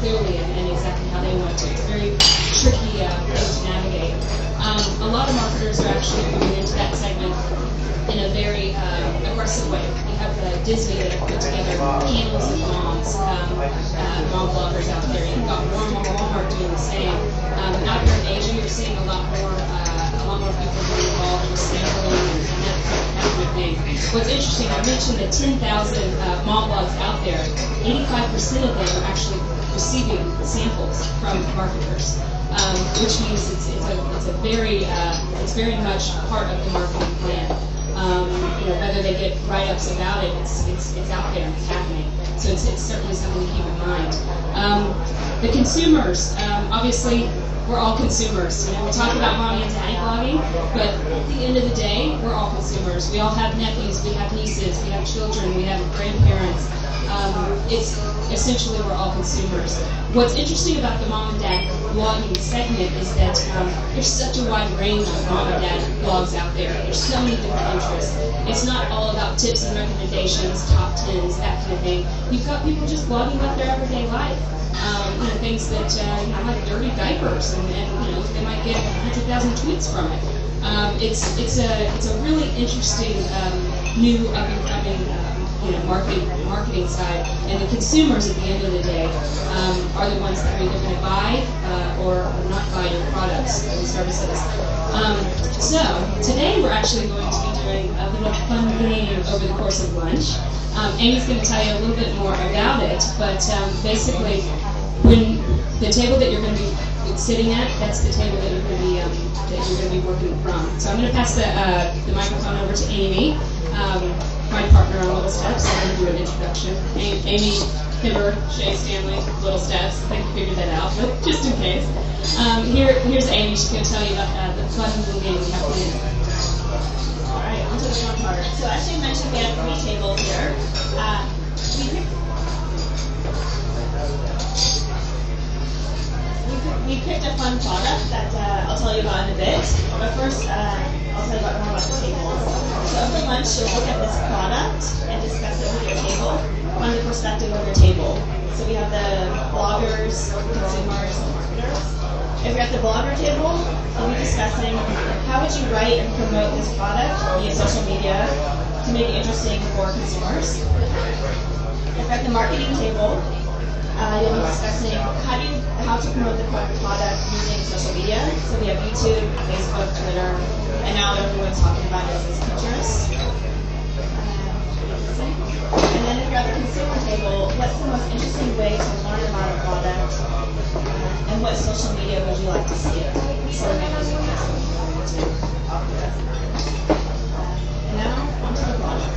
clearly and exactly how they want to. It's a very tricky thing to navigate. A lot of marketers are actually moving into that segment in a very aggressive way. You have Disney that have put together panels of moms, mom bloggers out there. You've got Walmart doing the same. Out here in Asia, you're seeing a lot more people getting involved in sampling and that kind of thing. What's interesting, I mentioned the 10,000 mom blogs out there. 85% of them are actually receiving samples from marketers. Which means it's very much part of the marketing plan. Whether they get write-ups about it, it's out there, it's happening. So it's certainly something to keep in mind. The consumers, obviously, we're all consumers. We talk about mommy and daddy blogging, but at the end of the day, we're all consumers. We all have nephews, we have nieces, we have children, we have grandparents. It's essentially we're all consumers. What's interesting about the mom and dad blogging segment is that there's such a wide range of mom and dad blogs out there. There's so many different interests. It's not all about tips and recommendations, top 10s, that kind of thing. You've got people just blogging about their everyday life. Things that like dirty diapers, and they might get 100,000 tweets from it. It's a really interesting new up and coming marketing side, and the consumers at the end of the day are the ones that are either going to buy or not buy your products and services. So today we're actually going to be doing a little fun game over the course of lunch. Amy's going to tell you a little bit more about it, but basically, when the table that you're going to be sitting at, that's the table that you're going to be working from. So I'm going to pass the microphone over to Amy, my partner on Little Steps. I'm going to do an introduction. Amy Hibber, Shay Stanley, Little Steps. I think you figured that out, but just in case. Here's Amy. She's going to tell you about the fun little game we have planned. All right, on to the fun part. So as she mentioned, we have 3 tables here. We picked a fun product that I'll tell you about in a bit. But first, I'll tell you more about the tables. So over lunch, you'll look at this product and discuss it with your table from the perspective of your table. So we have the bloggers, consumers, and marketers. If you're at the blogger table, we'll be discussing how would you write and promote this product via social media to make it interesting for consumers. If you're at the marketing table, you'll be discussing how to promote the product using social media. So we have YouTube, Facebook, Twitter, and now everyone's talking about it is Pinterest. And then if you're at the consumer table, what's the most interesting way to learn about a product, and what social media would you like to see it? So we're going to use Facebook. And now, onto the product.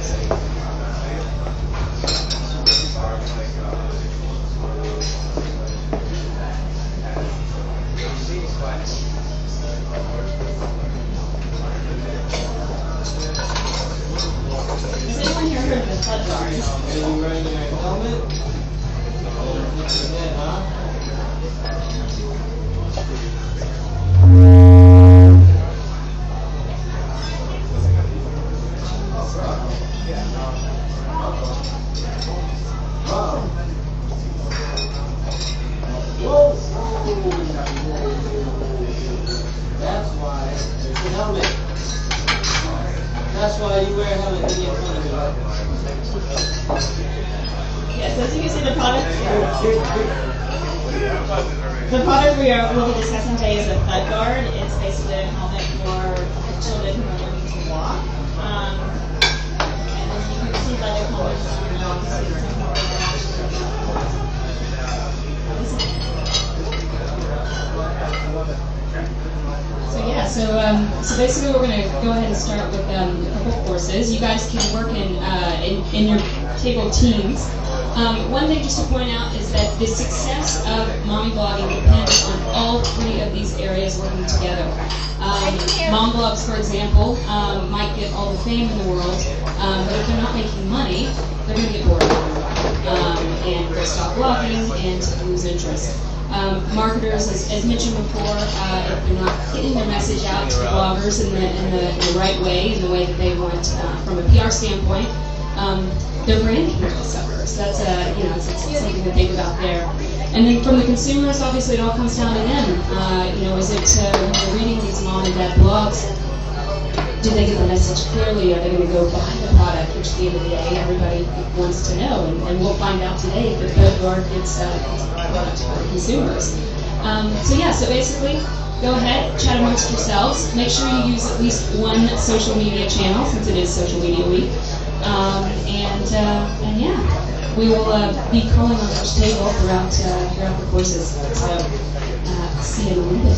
Has anyone here heard of the flood guard? Are you wearing your helmet? That's why you wear a helmet when you're in front of me. Yes, as you can see, the product we'll be discussing today is a flood guard. It's basically a helmet for children who are learning to walk. And as you can see by the colors on the dog, So basically we're going to go ahead and start with a couple courses. You guys can work in your table teams. One thing just to point out is that the success of mommy blogging depends on all 3 of these areas working together. Mom blogs, for example, might get all the fame in the world, but if they're not making money, they're going to get bored and they'll stop blogging and lose interest. Marketers, as mentioned before, if they're not getting their message out to the bloggers in the right way, in the way that they want from a PR standpoint, their branding will suffer. So that's it's something to think about there. And then from the consumers, obviously, it all comes down to them. Is it when they're reading these mom and dad blogs? Do they get the message clearly? Are they going to go buy the product? Which, at the end of the day, everybody wants to know, and we'll find out today if it's good or if it's a product for consumers. So basically, go ahead, chat amongst yourselves. Make sure you use at least one social media channel, since it is Social Media Week. We will be calling on each table throughout the courses. So see you in a little bit.